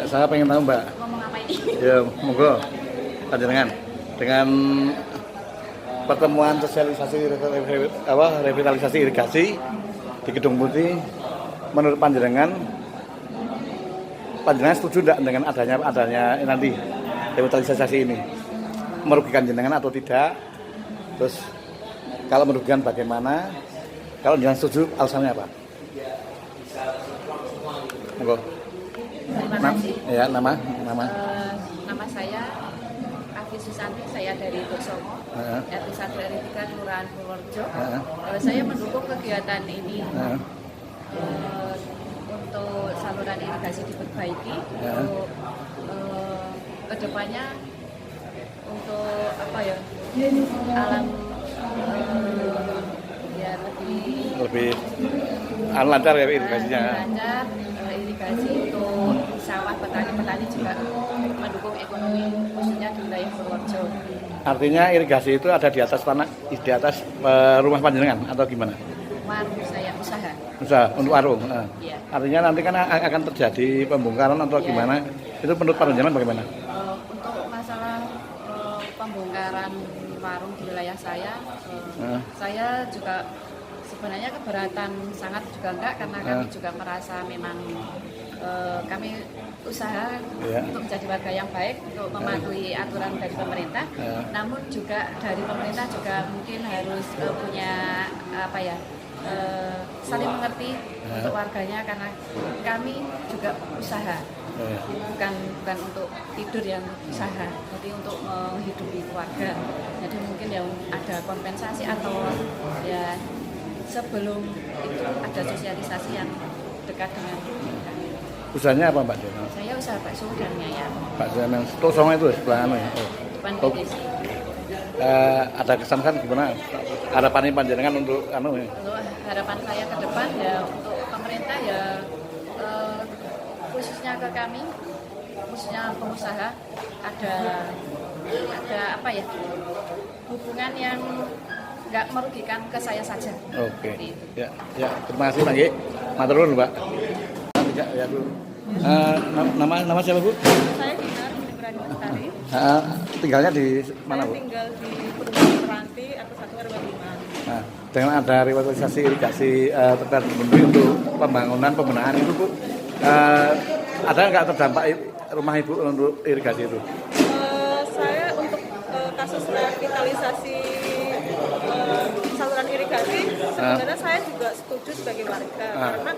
Saya pengen tahu Mbak. Ngomong apa ini? Ya, monggo. Panjenengan dengan pertemuan sosialisasi revitalisasi irigasi di Gedung Putih, menurut panjenengan setuju tidak dengan adanya nanti revitalisasi ini? Merugikan jenengan atau tidak? Terus kalau merugikan bagaimana? Kalau jangan setuju, alasannya apa? Monggo. Terima kasih. Ya, nama. Nama saya Afi Susanti, saya dari Bosomo, RT 1 RT 3 Kelurahan Purworejo. Saya mendukung kegiatan ini untuk saluran irigasi diperbaiki, untuk kedepannya untuk apa ya, alam ya lebih lancar ya irigasinya. lancar, irigasi untuk sawah petani juga mendukung ekonomi khususnya di wilayah Purworejo. Artinya irigasi itu ada di atas tanah, di atas rumah panjenengan atau gimana? Warung saya usaha. Usaha untuk warung. Iya. Artinya nanti kan akan terjadi pembongkaran atau gimana? Itu menurut panjenengan bagaimana? Untuk masalah pembongkaran warung di wilayah saya juga sebenarnya keberatan sangat juga enggak, karena kami juga merasa memang kami usaha untuk menjadi warga yang baik, untuk mematuhi aturan dari pemerintah. Namun juga dari pemerintah juga mungkin harus punya apa ya, saling mengerti untuk warganya, karena kami juga usaha, bukan untuk tidur yang usaha, jadi untuk menghidupi keluarga. Jadi mungkin yang ada kompensasi atau ya sebelum itu ada sosialisasi yang dekat dengan kami. Usahanya apa Mbak Diana? Saya usaha bakso dan mie ayam. Bakso yang Tosong itu sebelah anu ya. Depan BDC. Ada kesan kan gimana? Harapan panjenengan untuk anu ya? Untuk harapan saya ke depan ya, untuk pemerintah ya, khususnya ke kami, khususnya pengusaha, ada apa ya, hubungan yang nggak merugikan ke saya saja. Oke. Ya, terima kasih Pak G. Matur nuwun Mbak. Ya Bu. Nama siapa Bu? Saya Dinar Ibrahim Lestari. Tinggalnya di mana Bu? Saya tinggal di Perumahan Meranti atau 1 RW 5. Nah, dengan ada revitalisasi irigasi terkait untuk pembenahan itu Bu, ada nggak terdampak rumah Ibu untuk irigasi itu? Saya untuk kasus revitalisasi saluran irigasi sebenarnya saya juga setuju sebagai warga, karena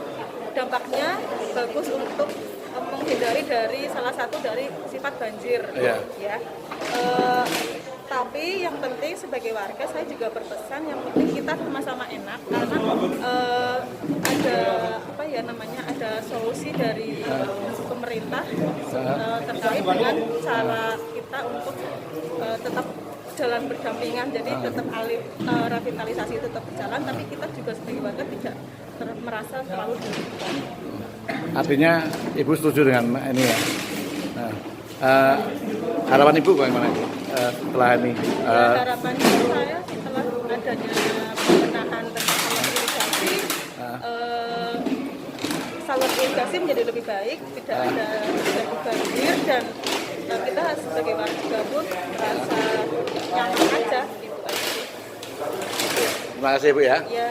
dampaknya bagus untuk menghindari dari salah satu dari sifat banjir. Ya. Tapi yang penting sebagai warga saya juga berpesan, yang penting kita sama-sama enak, karena ada apa ya namanya, ada solusi dari pemerintah terkait dengan cara kita untuk tetap jalan berdampingan, jadi tetap revitalisasi itu tetap berjalan, tapi kita juga sebagai warga tidak merasa terlalu dirugikan. Artinya Ibu setuju dengan ini ya? Harapan Ibu bagaimana setelah ini? Harapan saya setelah adanya pembenahan saluran irigasi, saluran irigasi menjadi lebih baik, tidak ada terjadi banjir, dan kita sebagai warga pun merasa nyaman aja, gitu aja sih. Terima kasih Bu ya. Ya.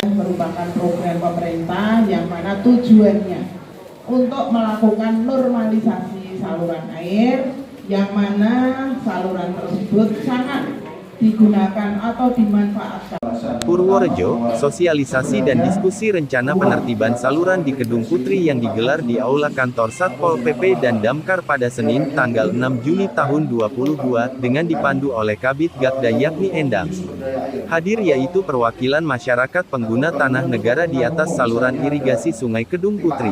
Merupakan program pemerintah yang mana tujuannya untuk melakukan normalisasi saluran air, yang mana saluran tersebut sangat digunakan atau dimanfaatkan. Purworejo, sosialisasi dan diskusi rencana penertiban saluran di Gedung Putri yang digelar di Aula Kantor Satpol PP dan Damkar pada Senin, tanggal 6 Juni tahun 2022, dengan dipandu oleh Kabid Gakda yakni Endang. Hadir yaitu perwakilan masyarakat pengguna tanah negara di atas saluran irigasi Sungai Kedung Putri.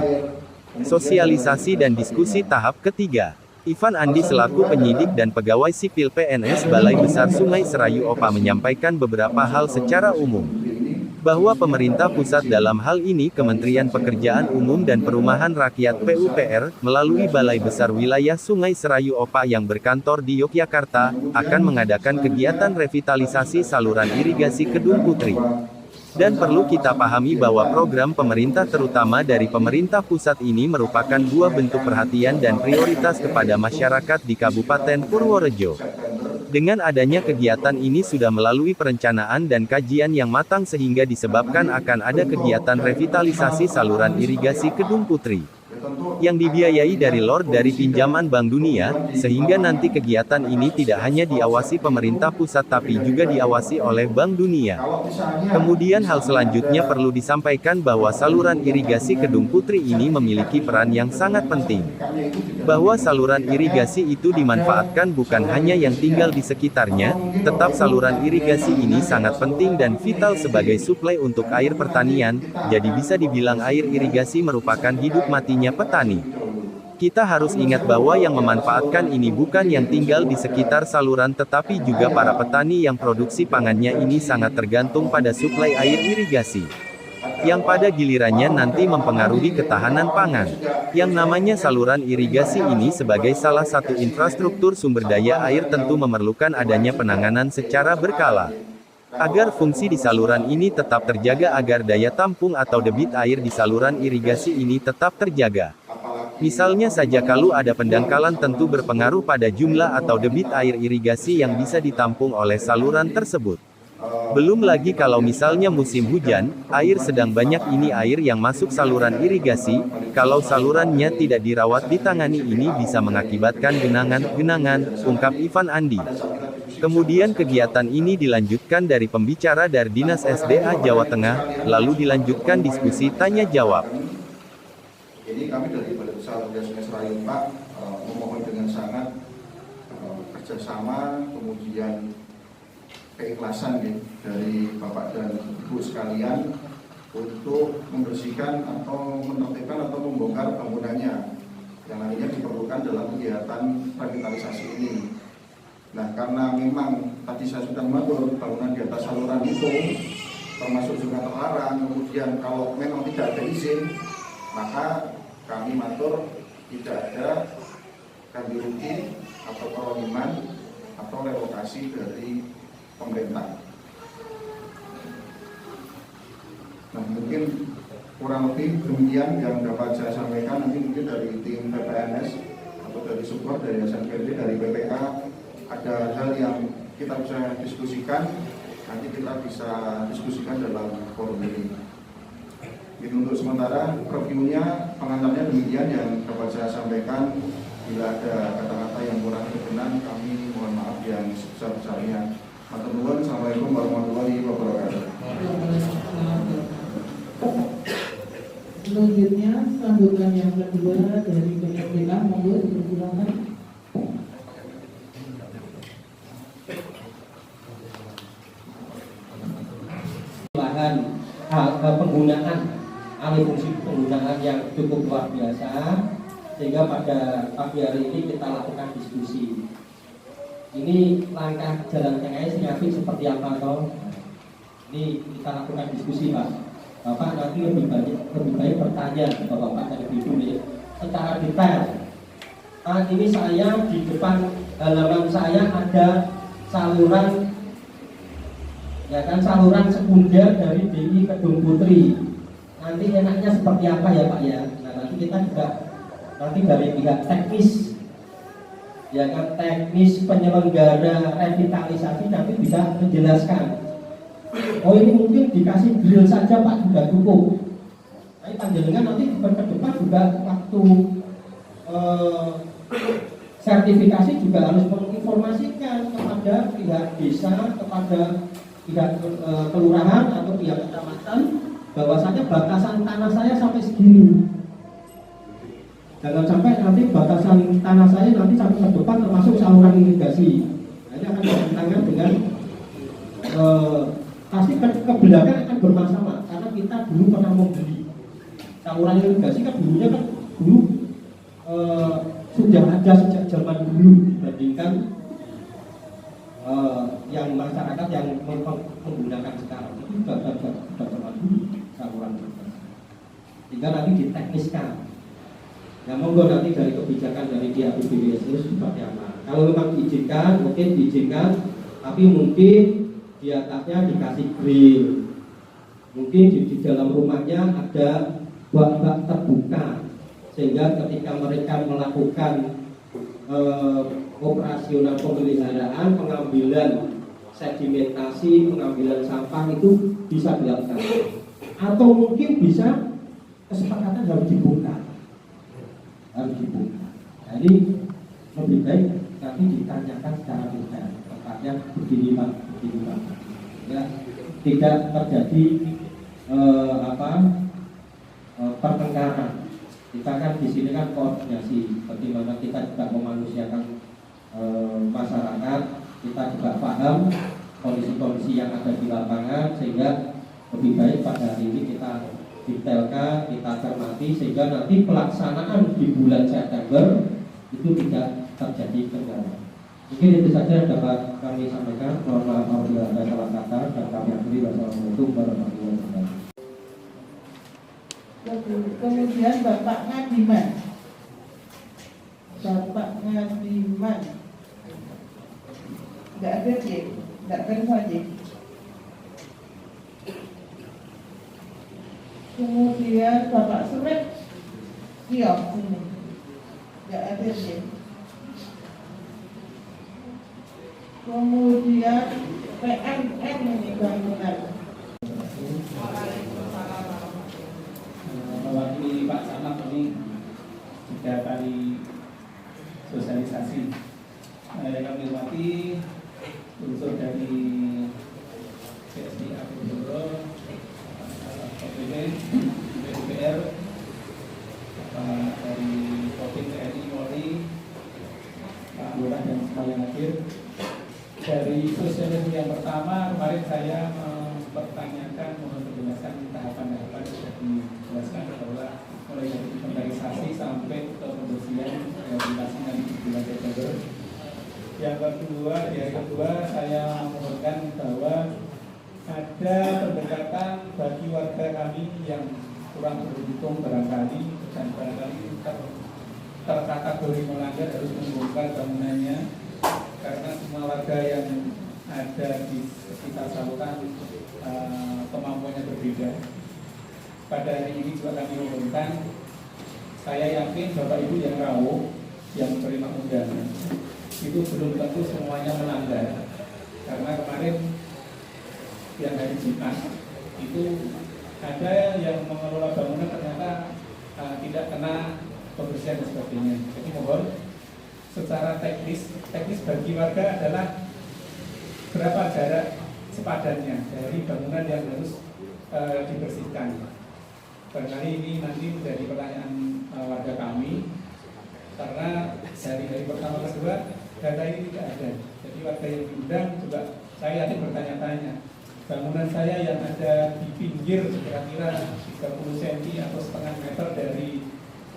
Sosialisasi dan diskusi tahap ketiga. Ivan Andi selaku penyidik dan pegawai sipil PNS Balai Besar Sungai Serayu OPA menyampaikan beberapa hal secara umum. bahwa pemerintah pusat dalam hal ini Kementerian Pekerjaan Umum dan Perumahan Rakyat PUPR, melalui Balai Besar Wilayah Sungai Serayu OPA yang berkantor di Yogyakarta, akan mengadakan kegiatan revitalisasi saluran irigasi Kedung Putri. Dan perlu kita pahami bahwa program pemerintah terutama dari pemerintah pusat ini merupakan buah bentuk perhatian dan prioritas kepada masyarakat di Kabupaten Purworejo. Dengan adanya kegiatan ini sudah melalui perencanaan dan kajian yang matang sehingga disebabkan akan ada kegiatan revitalisasi saluran irigasi Kedung Putri yang dibiayai dari LOR dari pinjaman Bank Dunia, sehingga nanti kegiatan ini tidak hanya diawasi pemerintah pusat tapi juga diawasi oleh Bank Dunia. Kemudian hal selanjutnya perlu disampaikan bahwa saluran irigasi Kedung Putri ini memiliki peran yang sangat penting. Bahwa saluran irigasi itu dimanfaatkan bukan hanya yang tinggal di sekitarnya, tetap saluran irigasi ini sangat penting dan vital sebagai suplai untuk air pertanian, jadi bisa dibilang air irigasi merupakan hidup matinya petani. Kita harus ingat bahwa yang memanfaatkan ini bukan yang tinggal di sekitar saluran tetapi juga para petani yang produksi pangannya ini sangat tergantung pada suplai air irigasi, yang pada gilirannya nanti mempengaruhi ketahanan pangan. Yang namanya saluran irigasi ini sebagai salah satu infrastruktur sumber daya air tentu memerlukan adanya penanganan secara berkala. Agar fungsi di saluran ini tetap terjaga agar daya tampung atau debit air di saluran irigasi ini tetap terjaga. Misalnya saja kalau ada pendangkalan tentu berpengaruh pada jumlah atau debit air irigasi yang bisa ditampung oleh saluran tersebut. Belum lagi kalau misalnya musim hujan, air sedang banyak ini air yang masuk saluran irigasi, kalau salurannya tidak dirawat ditangani ini bisa mengakibatkan genangan, ungkap Ivan Andi. Kemudian kegiatan ini dilanjutkan dari pembicara dari Dinas SDA Jawa Tengah, lalu dilanjutkan diskusi tanya jawab. Jadi kami dari Balai Besar Wilayah Sungai Serayu Pak memohon dengan sangat kerjasama, kemudian keikhlasan ya, dari Bapak dan Ibu sekalian untuk membersihkan atau menertibkan atau membongkar bangunannya yang nantinya diperlukan dalam kegiatan revitalisasi ini. Nah, karena memang tadi saya sudah mengatur bangunan di atas saluran itu termasuk juga terlarang, kemudian kalau memang tidak ada izin, maka kami matur tidak ada ganti rugi atau peroliman atau relokasi dari pemerintah. Nah, mungkin kurang lebih demikian yang dapat saya sampaikan. Nanti mungkin dari tim PPNS atau dari support dari SNPD, dari BPK ada hal yang kita bisa diskusikan, nanti kita bisa diskusikan dalam forum ini. Itu untuk sementara reviewnya, pengantarnya demikian yang dapat saya sampaikan. Bila ada kata-kata yang kurang berkenan, kami mohon maaf yang sebesar-besarnya. Assalamualaikum warahmatullahi wabarakatuh. Selanjutnya sambutan yang kedua dari BPK, monggo dipersilakan. Penggunaan alih fungsi penggunaan yang cukup luar biasa, sehingga pada pagi hari ini kita lakukan diskusi. Ini langkah jalan tengahnya Singapi seperti apa toh? Ini kita lakukan diskusi Pak. Bapak nanti lebih baik bertanya ke Bapak dan Ibu ini secara detail. Saat ini saya di depan halaman saya ada saluran, ya kan, saluran sekunder dari DI Kedung Putri. Nanti enaknya seperti apa ya Pak ya? Nah, nanti kita juga nanti dari pihak teknis, ya kan, teknis penyelenggara revitalisasi nanti bisa menjelaskan. Oh, ini mungkin dikasih grill saja Pak juga cukup. Tapi panjenengan nanti ke depan juga waktu sertifikasi juga harus menginformasikan kepada pihak desa, kepada pihak kelurahan atau pihak kecamatan bahwasanya batasan tanah saya sampai segini. Jangan sampai nanti batasan tanah saya nanti sampai ke depan termasuk saluran irigasi. Nah, ini akan bertentangan dengan pasti ke belakang akan bermasalah karena kita dulu pernah membeli saluran irigasi kan dulunya kan dulu sudah ada sejak zaman dulu dibandingkan yang masyarakat yang menggunakan sekarang itu sudah sehingga nanti ditekniskan. Nah, monggo nanti dari kebijakan dari pihak BPWS itu seperti apa. Kalau memang diizinkan, mungkin diizinkan, tapi mungkin di atasnya dikasih grill. Mungkin di dalam rumahnya ada bak-bak terbuka, sehingga ketika mereka melakukan operasional pemeliharaan, pengambilan sedimentasi, pengambilan sampah itu bisa dilakukan. Atau mungkin bisa kesepakatan harus dibuka. Jadi lebih baik nanti ditanyakan secara detail, tempatnya begini Pak, ya, tidak terjadi pertengkaran. Kita kan di sini kan koordinasi, bagaimana kita juga memanusiakan masyarakat, kita juga paham kondisi-kondisi yang ada di lapangan, sehingga lebih baik pada hari ini kita detailkan, kita cermati, sehingga nanti pelaksanaan di bulan September itu tidak terjadi kendala. Mungkin itu saja yang dapat kami sampaikan. Mohon maaf apabila ada salah kata, dan kami akhiri. Wassalamualaikum warahmatullahi wabarakatuh. Kemudian Bapak Ngadiman. Nggak ada sih, nggak ada saja. Kemudian Bapak Surip Kiok ini nggak ada sih. Kemudian PNN ini bangunan. Mewakili Pak Camat ini 3 kali sosialisasi. Yang kami hormati unsur dari PSDA Gubernur, OPD, DPR, dari Kodim TNI Polri, Pak Lurah dan sekalian hadir. Dari sosialisasi yang pertama kemarin saya mempertanyakan, mohon penjelasan tahapan-tahapan sudah dijelaskan bahwa mulai dari inventarisasi sampai ke pembersihan rehabilitasi nanti di bulan September. Yang kedua, di hari kedua saya memohonkan bahwa ada pendekatan bagi warga kami yang kurang beruntung barangkali dan barangkali terkategori melanggar harus membongkar bangunannya, karena semua warga yang ada di sekitar saluran kemampuannya berbeda. Pada hari ini juga kami memohonkan, saya yakin Bapak Ibu yang rawuh, yang menerima undangan itu belum tentu semuanya melanggar, karena kemarin yang hari Jumat itu ada yang mengelola bangunan ternyata tidak kena pembersihan dan sebagainya. Jadi mohon secara teknis bagi warga adalah berapa jarak sepadannya dari bangunan yang harus dibersihkan. Barangkali ini nanti menjadi pertanyaan warga kami, karena dari hari pertama kedua data ini tidak ada. Jadi warga yang diundang juga saya yakin bertanya-tanya, bangunan saya yang ada di pinggir kira-kira 30 cm atau setengah meter dari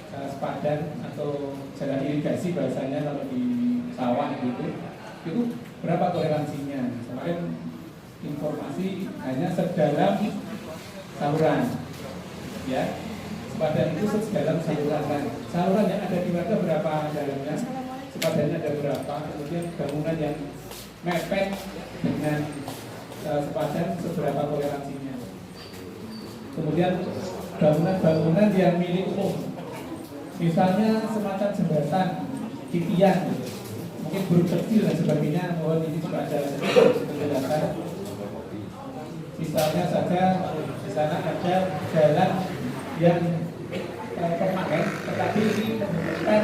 sepadan atau jalan irigasi bahasanya kalau di sawah itu berapa toleransinya. Kemarin informasi hanya sedalam saluran, ya, sepadan itu sedalam saluran. Saluran yang ada di warga berapa dalamnya, sepadannya ada berapa, kemudian bangunan yang mepet dengan sepadan seberapa toleransinya. Kemudian bangunan yang milik umum, misalnya semacam jembatan, titian, mungkin buruk kecil dan sebagainya, mohon ini juga ada penjelasan. Misalnya saja di sana ada jalan yang permanen, tetapi ini membutuhkan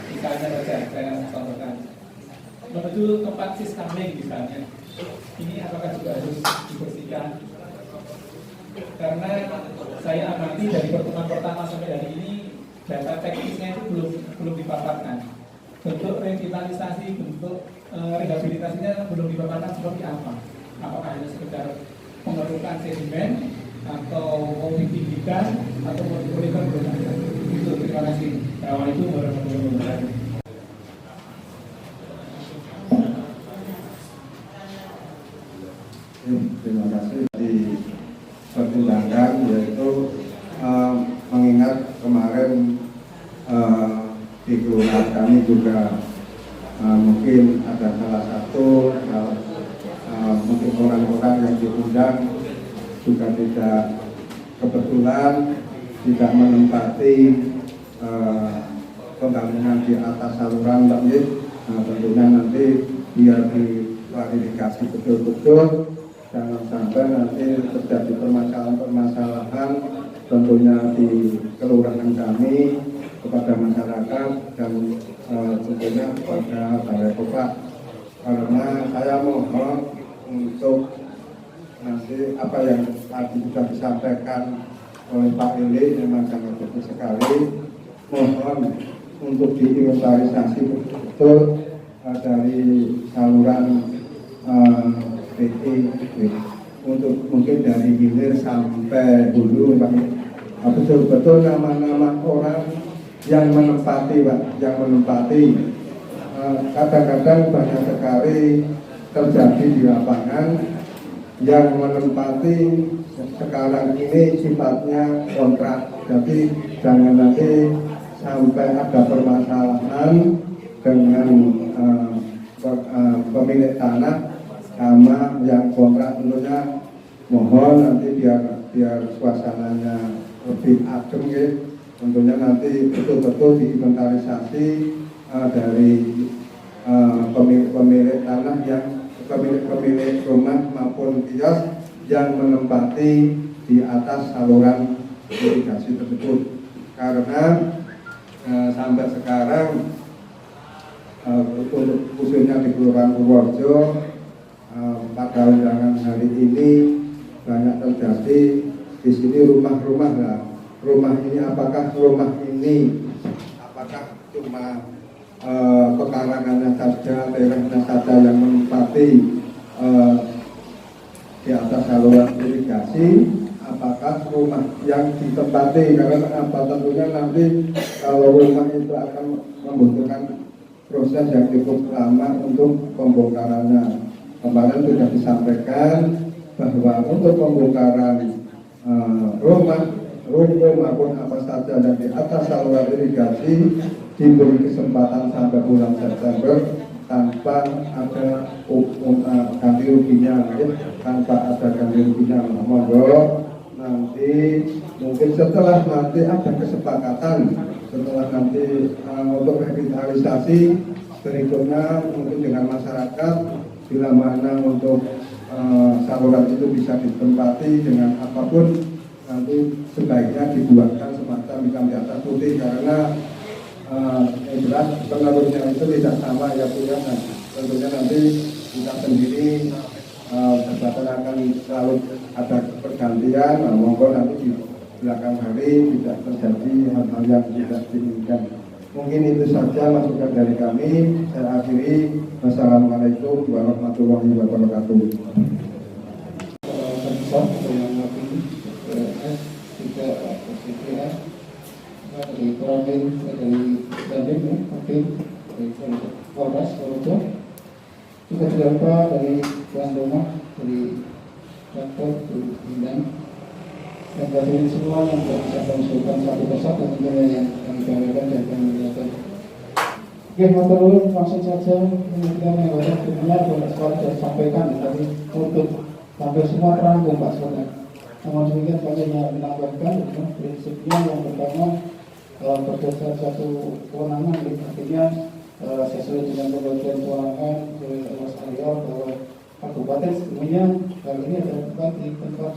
misalnya saja saya contohkan menuju tempat sisteming misalnya, ini apakah juga harus dibersihkan? Karena saya amati dari pertemuan pertama sampai hari ini data teknisnya itu belum dipaparkan. Bentuk revitalisasi, bentuk rehabilitasinya belum dipaparkan seperti apa? Apakah hanya sekedar pengerukan sedimen atau mau ditinggikan atau mau dipulihkan belum ada. Itu terima kasih. Assalamualaikum warahmatullahi wabarakatuh. Terima kasih di pertimbangkan, yaitu ini juga mungkin ada salah satu mungkin orang-orang yang diundang juga tidak kebetulan tidak menempati pembangunan di atas saluran, tentunya nanti biar diklarifikasi betul-betul, jangan sampai nanti terjadi permasalahan tentunya di kelurahan kami kepada masyarakat dan tentunya kepada Balai Kota, karena saya mohon untuk nanti apa yang tadi sudah disampaikan oleh Pak Ili memang sangat bagus sekali, mohon untuk diinventarisasi betul dari saluran PI untuk mungkin dari hilir sampai hulu, Pak. Betul-betul nama-nama orang yang menempati, Pak, yang menempati. Kadang-kadang banyak sekali terjadi di lapangan yang menempati sekarang ini sifatnya kontrak. Jadi jangan nanti sampai ada permasalahan dengan pemilik tanah sama yang kontrak. Tentunya mohon nanti biar suasananya lebih adem ya. Tentunya nanti betul-betul diinventarisasi dari pemilik tanah yang pemilik rumah maupun kios yang menempati di atas saluran irigasi tersebut, karena sampai sekarang untuk khususnya di Kelurahan Purworejo pada undangan hari ini banyak terjadi di sini rumah-rumah lah. Rumah ini apakah cuma pekarangannya saja, lerengnya saja yang menempati di atas saluran irigasi, apakah rumah yang ditempati, karena tentunya nanti kalau rumah itu akan membutuhkan proses yang cukup lama untuk pembongkarannya. Kemarin sudah disampaikan bahwa untuk pembongkaran rumah maupun apa saja yang di atas saluran irigasi diberi kesempatan sampai bulan September tanpa ada ganti ruginya, tanpa ada ganti ruginya. Monggo nanti mungkin setelah nanti ada kesepakatan, setelah nanti untuk revitalisasi berikutnya mungkin dengan masyarakat, bila mana untuk saluran itu bisa ditempati dengan apapun, nanti sebaiknya dibuatkan semacam hitam di atas putih, karena jelas penerusnya itu tidak sama ya punya. Tentunya nanti kita sendiri kesempatan akan selalu ada pergantian. Monggo nanti di belakang hari tidak terjadi hal-hal yang tidak diinginkan. Mungkin itu saja masukan dari kami. Saya akhiri. Wassalamualaikum warahmatullahi wabarakatuh. Dari Koramil, dari Bandung, dari Polres, Purworejo, juga beberapa dari tuan rumah, dari Rektor, dari Bintang, dan dari semua yang sudah bisa mengusulkan satu persatu tentunya yang kami banggakan dan kami muliakan. Oke, matur langsung saja kemudian yang banyak benar Pak Sekali sudah sampaikan tadi untuk hampir semua terangkum Pak Sekali. Namun demikian kami hanya menambahkan prinsipnya yang pertama berdasar satu kewenangan, artinya sesuai dengan pembagian kewenangan oleh Mas Aryo bahwa kabupaten sebenarnya hal ini adalah tempat di tempat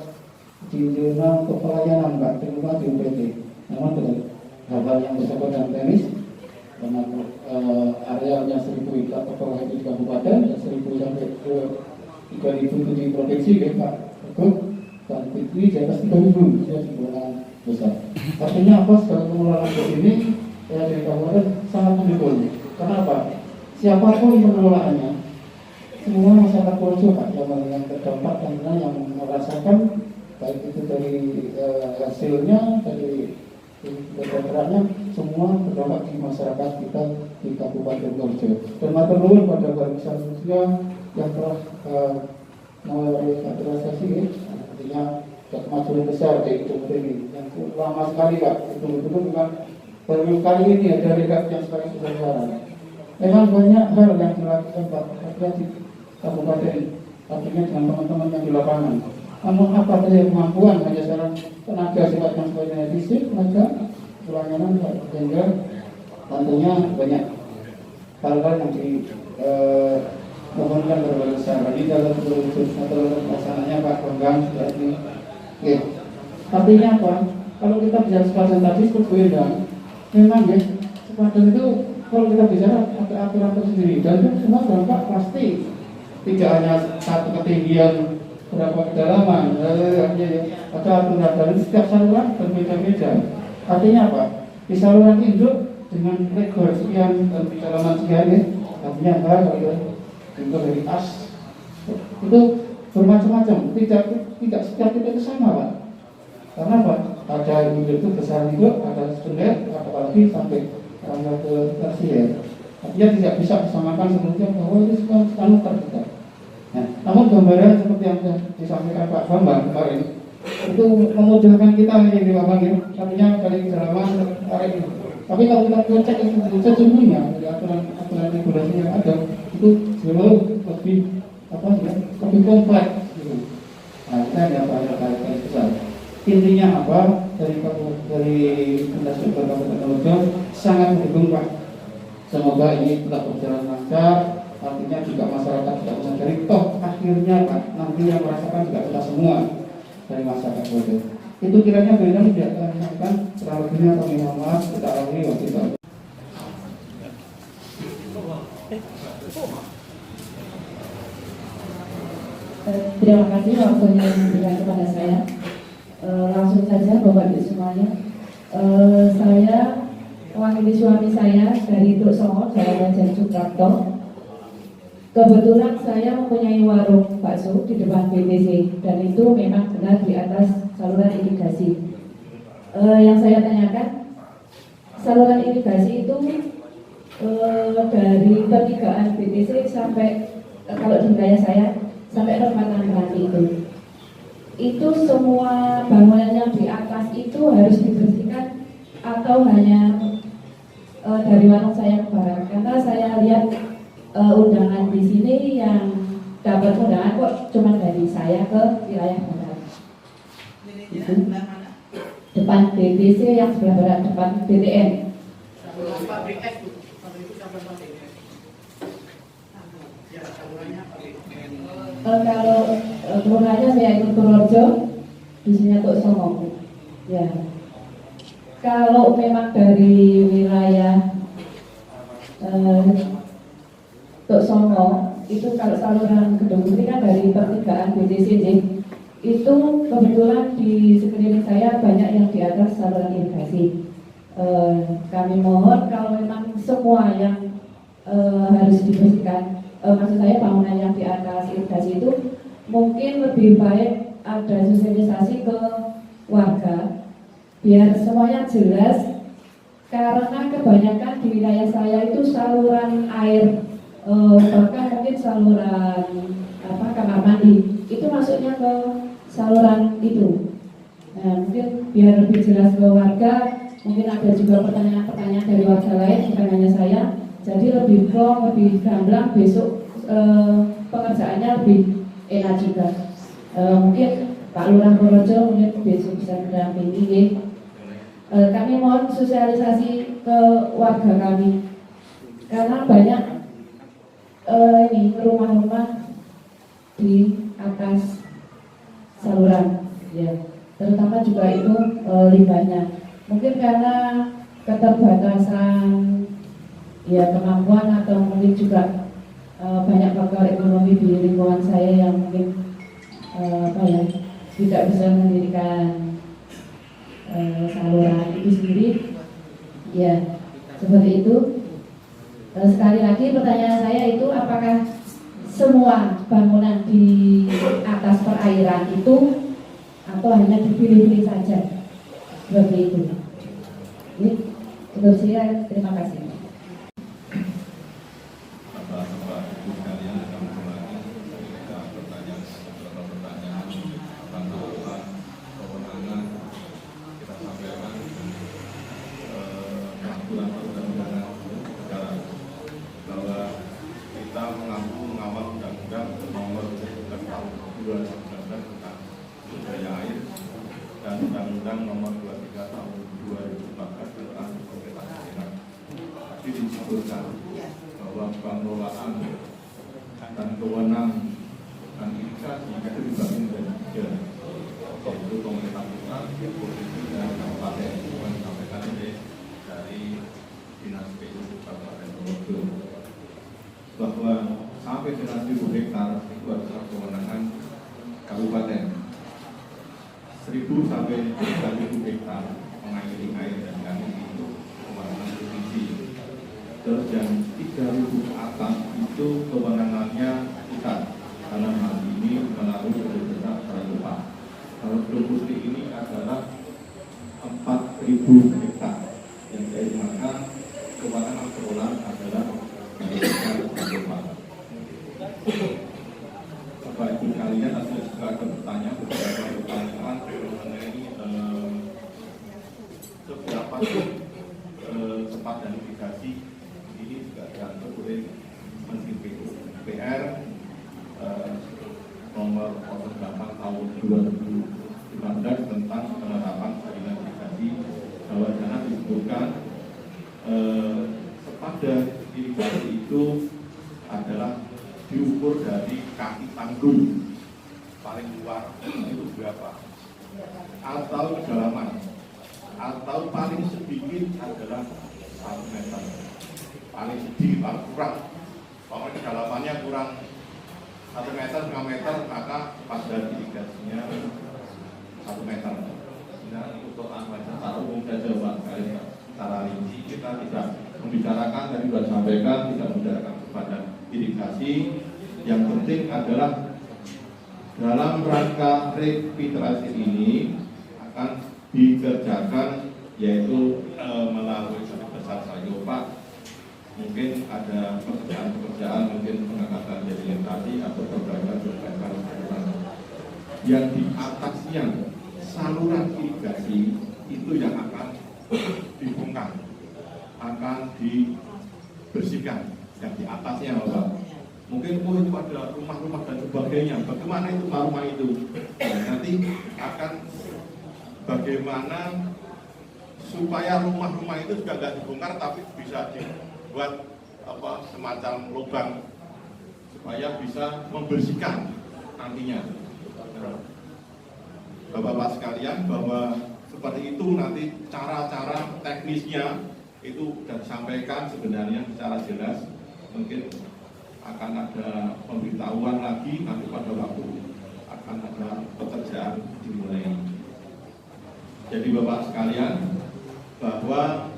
di zona untuk pelayanan Pak, terutama di UPT. Namun dengan hal-hal yang bersangkutan dengan teknis, karena arealnya 1000 hektar kepala di kabupaten dan 1000 sampai ke 3000 di provinsi Pak. Betul. Dan itu di atas 3000 jadi kewenangan besar. Artinya apa? Sekarang pengelolaan ini dari kabupaten sangat mendukung. Kenapa? Siapapun yang mengelolaannya, semua masyarakat Purworejo Pak yang terdampak karena yang merasakan baik itu dari hasilnya, dari kesejahteraannya, semua terdampak di masyarakat kita di Kabupaten Purworejo. Dan matur nuwun pada barisan sosial yang telah merevitalisasi, artinya kemajuan besar dari Purworejo ini yang lama sekali Pak. Itu betul-betul bukan baru kali ini ada rekat yang sekali besar. Memang banyak hal yang dilakukan Pak di Kabupaten, artinya dengan teman-teman yang di lapangan. Namun apa saja kemampuan hanya secara tenaga sifatnya sebagai fisik, tenaga pelayanan Pak, sehingga tentunya banyak hal-hal yang dimohonkan berbagai besar. Ini dalam terwujud atau pelaksananya Pak Bambang sudah ini. Oke. Artinya apa? Kalau kita bicara sepadan tadi berbeda. Memang ya, sepadan itu kalau kita bicara ada aturan tersendiri dan itu semua dampak pasti tidak hanya satu ketinggian berapa kedalaman, ada aturan dan setiap saluran berbeda-beda. Artinya apa? Di saluran induk dengan rekor sekian dan kedalaman sekian ya, artinya apa? Kalau dari as itu bermacam-macam, tidak setiap titik sama Pak. Karena apa? Ada induk itu besar induk, ada sekunder, apalagi sampai ke tersier. Artinya tidak bisa disamakan sebenarnya bahwa itu semua standar kita. Nah, namun gambaran seperti yang disampaikan Pak Bambang kemarin itu memudahkan kita yang di lapangan, artinya dari kedalaman area ini. Tapi kalau kita cek itu sesungguhnya dari aturan regulasi yang ada itu jauh lebih lebih kompleks. Gitu. Nah, kita ada hal besar. Intinya apa? Dari Infrastruktur Kabupaten Lojo sangat mendukung Pak. Semoga ini tetap berjalan lancar. Artinya juga masyarakat tidak menyadari toh akhirnya Pak, nanti yang merasakan juga kita semua dari masyarakat Lojo. Itu kiranya beliau tidak akan menyampaikan terlalu lebihnya kami mohon maaf kita alami waktu itu. Terima kasih waktunya yang diberikan kepada saya. Langsung saja Bapak Ibu semuanya. Saya mewakili suami saya dari Truk Songo, saya Raja Suprapto. Kebetulan saya mempunyai warung bakso di depan BTC dan itu memang benar di atas saluran irigasi. Yang saya tanyakan, saluran irigasi itu dari pertigaan BTC sampai kalau di wilayah saya sampai perempatan Meranti itu semua bangunan yang di atas itu harus dibersihkan atau hanya dari warung saya ke barat? Karena saya lihat undangan di sini yang dapat undangan kok cuma dari saya ke wilayah barat. Depan BTC yang sebelah barat, depan BTN. Kalau kelurahannya saya ikut Purworejo, di sini Truk Songo. Ya. Kalau memang dari wilayah Truk Songo itu kalau saluran Gedung Putih kan dari pertigaan BTCJ itu kebetulan di sekeliling saya banyak yang di atas saluran irigasi. Kami mohon kalau memang semua yang harus dibersihkan, maksud saya bangunan yang di atas irigasi itu mungkin lebih baik ada sosialisasi ke warga biar semuanya jelas, karena kebanyakan di wilayah saya itu saluran air bahkan mungkin saluran kamar mandi itu masuknya ke saluran itu. Nah, mungkin biar lebih jelas ke warga, mungkin ada juga pertanyaan-pertanyaan dari warga lain bukan hanya saya, jadi lebih plong, lebih gamblang, besok pengerjaannya lebih enak juga. Mungkin Pak Lurah Purworejo mungkin besok bisa mendampingi. Kami mohon sosialisasi ke warga kami karena banyak rumah-rumah di atas saluran, ya, terutama juga itu limbahnya. Mungkin karena keterbatasan ya kemampuan atau mungkin juga banyak faktor ekonomi di lingkungan saya yang mungkin tidak bisa mendirikan saluran itu sendiri, ya seperti itu. Sekali lagi pertanyaan saya itu apakah semua bangunan di atas perairan itu atau hanya dipilih-pilih saja seperti itu? Ini untuk saya, terima kasih. mengawal Undang-Undang Nomor 11 Tahun 2019 tentang sumber daya air dan Undang-Undang Nomor 23 Tahun 2014 tentang pemerintah daerah. Tadi disebutkan bahwa pengelolaan dan kewenangan dan indikasi itu dibagi menjadi 3, yaitu pemerintah pusat, provinsi dan kabupaten. Yang disampaikan dari Dinas PU Kabupaten Purworejo bahwa sampai dengan 1.000 hektar itu adalah kewenangan kabupaten. 1.000 sampai 3.000 hektar mengairi air dan kami itu kewenangan provinsi. Terus yang 3.000 ke atas itu kewenangannya pusat. Dalam hal ini melalui Pemerintah Prajurit. Kalau Gunung Putri ini adalah 4.000 hektar yang dari mana kewenangan pengelolaan adalah Bapak Ibu kalian asal juga akan bertanya beberapa pertanyaan mengenai seberapa cepat dan mitigasi ini juga diatur oleh Menteri PUPR nomor 08 tahun 2015 tentang penerapan jaringan irigasi. Bahwa jangan disebutkan pada irigasi itu adalah diukur dari kaki tanggul paling luar itu berapa, atau kedalaman, atau paling sedikit adalah 1 meter, paling sedikit paling kurang, kalau kedalamannya kurang 1 meter, 5 meter, maka pada irigasinya 1 meter. Nah, untuk secara umum saja Pak, secara rinci kita tidak membicarakan, tadi sudah sampaikan, tidak membicarakan kepada irigasi. Yang penting adalah dalam rangka revitalisasi ini akan dikerjakan, yaitu melalui besar Sayopa. Mungkin ada pekerjaan mungkin pengangkatan sedimentasi atau perbaikan yang di atasnya saluran irigasi itu yang akan dibongkar, akan dibersihkan yang di atasnya Bapak. Mungkin itu ada rumah-rumah dan sebagainya. Bagaimana itu rumah itu? Nanti akan bagaimana supaya rumah-rumah itu juga tidak dibongkar tapi bisa dibuat semacam lubang supaya bisa membersihkan nantinya. Bapak-bapak sekalian, bahwa seperti itu nanti cara-cara teknisnya itu sudah disampaikan sebenarnya secara jelas. Mungkin akan ada pemberitahuan lagi nanti pada waktu akan ada pekerjaan dimulai. Jadi Bapak sekalian, bahwa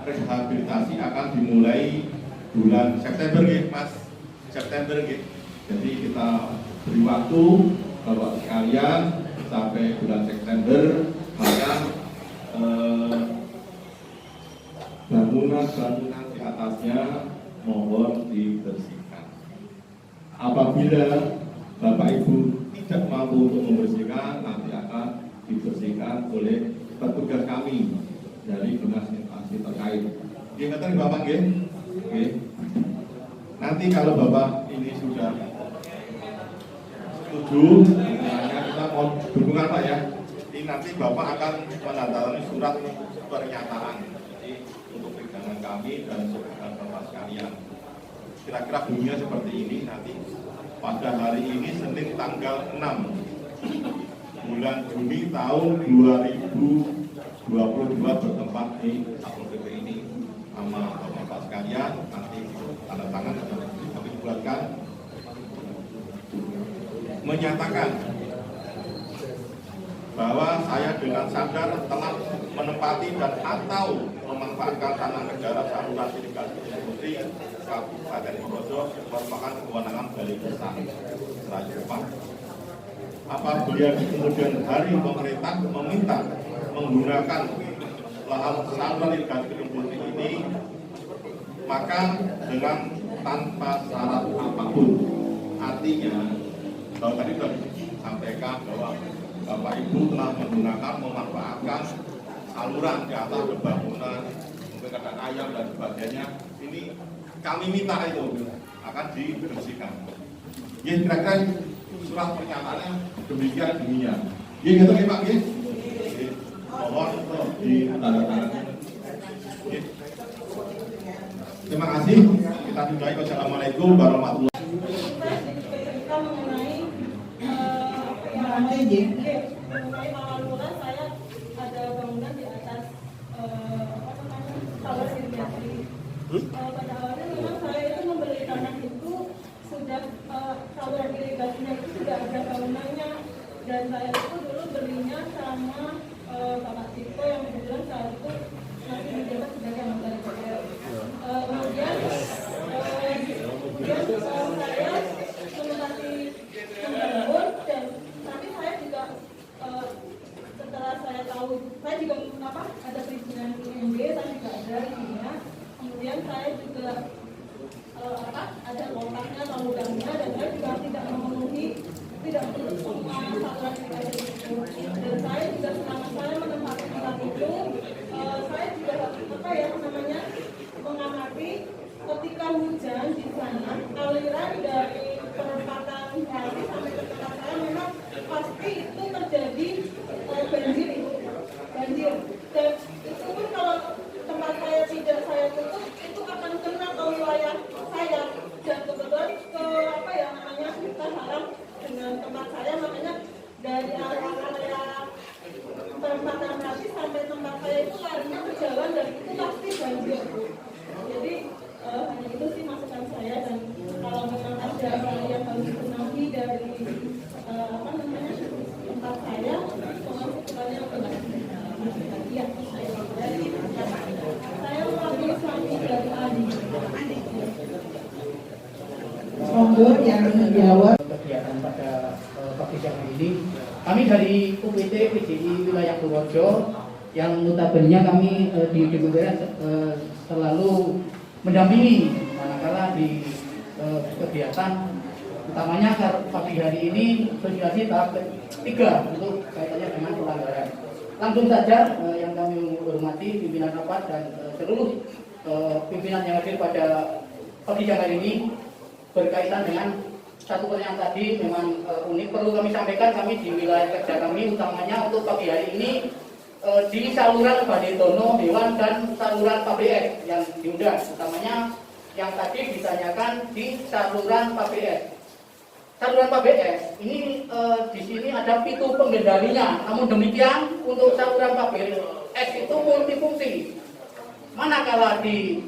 rehabilitasi akan dimulai bulan September Mas, September Jadi kita beri waktu Bapak sekalian sampai bulan September, maka bangunan-bangunan di atasnya mohon dibersihkan. Apabila Bapak Ibu tidak mampu untuk membersihkan, nanti akan dibersihkan oleh petugas kami dari dinas instansi terkait. Ingatkan Bapak Nanti kalau Bapak ini sudah setuju, kita mau dukungan Pak ya. Ini nanti Bapak akan menandatangani surat pernyataan untuk pegangan kami dan pegangan Bapak sekalian. Kira-kira bunyinya seperti ini nanti. Pada hari ini Senin tanggal 6 bulan Juni tahun 2022 bertempat di Satpol PP ini. Nama Bapak sekalian nanti tanda tangan kami buatkan menyatakan bahwa saya dengan sadar telah menempati dan atau memanfaatkan tanah negara saluran irigasi Putri Kabupaten Purworejo merupakan kewenangan Balai Desa Sayopa. Apabila di kemudian hari pemerintah meminta menggunakan lahan saluran irigasi Putri ini, maka dengan tanpa syarat apapun, artinya kalau tadi sudah disampaikan bahwa Bapak Ibu telah menggunakan memanfaatkan saluran di atas bangunan, mungkin ada ayam dan sebagainya. Ini kami minta itu akan dibersihkan. Ya, kira-kira surat pernyataannya demikian bunyinya. Ya, gitu ya Pak. Ya. Mohon untuk ditandatangani. Ya. Terima kasih. Kita sudahi. Wassalamualaikum warahmatullahi mengenai awal mula saya ada bangunan di atas tower irigasi. Pada awalnya memang saya itu membeli tanah itu sudah saluran irigasinya itu sudah ada bangunannya, dan saya itu dulu belinya sama Bapak Tiko yang kebetulan saat itu masih menjabat sebagai anggota DPR. Kemudian saya melintasi membangun, dan tapi saya juga setelah saya tahu, saya juga ada perizinan IMB, saya juga ada izinnya. Kemudian saya juga ada kontraknya atau gudangnya, dan saya juga tidak memenuhi, tidak menutup semua saluran irigasi itu. Dan saya juga selama saya menempati tempat itu, saya juga mengamati ketika hujan di sana, aliran dari perempatan kali sampai ke tempat saya memang pasti itu terjadi banjir. Dan itu pun kalau tempat saya tidak saya tutup, itu akan kena ke wilayah saya. Dan kebetulan kita haram dengan tempat saya, makanya dari area perempatan kali sampai tempat saya itu larinya berjalan, dan itu pasti banjir. Jadi hanya itu sih masukan saya, dan kalau memang ada hal yang harus dibenahi dari tempat saya, pemasukannya ya, saya mewakili suami dari Adi. Monggo yang dijawab. Kegiatan pada pagi siang ini, kami dari UPT PJI Wilayah Purworejo yang notabene kami di DPR selalu mendampingi manakala di kegiatan, utamanya pagi hari ini sosialisasi tahap ketiga untuk kaitannya dengan pelanggaran. Langsung saja yang kami hormati pimpinan rapat dan seluruh pimpinan yang hadir pada pagi siang hari ini berkaitan dengan satu pertanyaan tadi memang unik, perlu kami sampaikan. Kami di wilayah kerja kami utamanya untuk pagi hari ini di saluran Badetono, Hewan, dan saluran PBS yang diundang, utamanya yang tadi ditanyakan di saluran PBS. Saluran PBS ini di sini ada pintu pengendalinya, namun demikian untuk saluran PBS itu multifungsi. Manakala di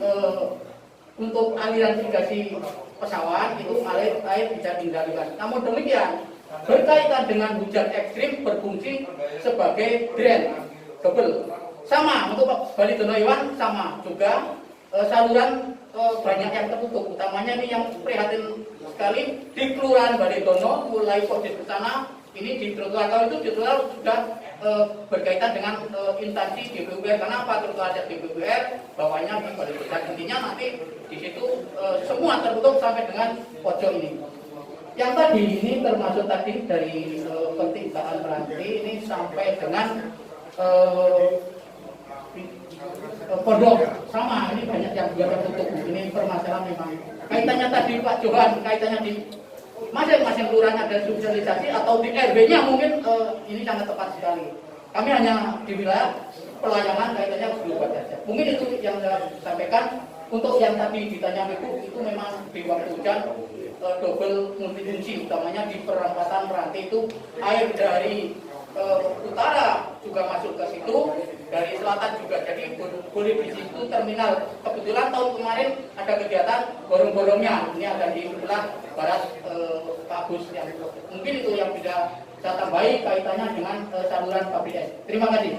untuk aliran irigasi pesawat itu air bisa dikendalikan. Namun demikian berkaitan dengan hujan ekstrim berfungsi sebagai drain double. Sama untuk Badetono Hewan sama juga saluran banyak yang tertutup. Utamanya ini yang prihatin sekali di Kelurahan Badetono mulai posisi ke sana. Ini di trotoar, kalau itu di trotoar sudah berkaitan dengan instansi DPR. Kenapa trotoar ada DPR? Bawahnya di Badetono. Intinya nanti di situ semua tertutup sampai dengan pojok ini. Yang tadi ini termasuk tadi dari pertigaan Ranti ini sampai dengan pondok sama, ini banyak yang juga tertutup. Ini permasalahan memang kaitannya tadi Pak Johan, kaitannya di masing-masing kelurahan ada sosialisasi atau di RW-nya mungkin ini sangat tepat sekali. Kami hanya di wilayah pelayanan kaitannya berubah saja. Mungkin itu yang saya sampaikan. Untuk yang tadi ditanya itu memang di waktu hujan double multifungsi, utamanya di perempatan Meranti itu air dari utara juga masuk ke situ, dari selatan juga, jadi boleh di situ terminal. Kebetulan tahun kemarin ada kegiatan borong-borongnya, ini ada di sebelah barat Pak Gus, yang mungkin itu yang bisa saya tambahi kaitannya dengan saluran PBS. Terima kasih.